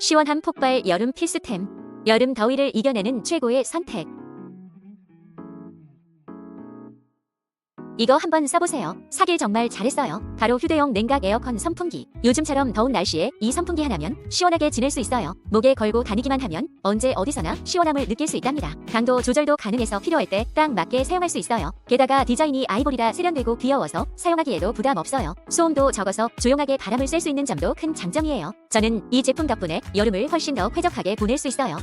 시원함 폭발 여름 필수템. 여름 더위를 이겨내는 최고의 선택. 이거 한번 써보세요. 사길 정말 잘했어요. 바로 휴대용 냉각 에어컨 선풍기. 요즘처럼 더운 날씨에 이 선풍기 하나면 시원하게 지낼 수 있어요. 목에 걸고 다니기만 하면 언제 어디서나 시원함을 느낄 수 있답니다. 강도 조절도 가능해서 필요할 때 딱 맞게 사용할 수 있어요. 게다가 디자인이 아이보리라 세련되고 귀여워서 사용하기에도 부담 없어요. 소음도 적어서 조용하게 바람을 쐴 수 있는 점도 큰 장점이에요. 저는 이 제품 덕분에 여름을 훨씬 더 쾌적하게 보낼 수 있어요.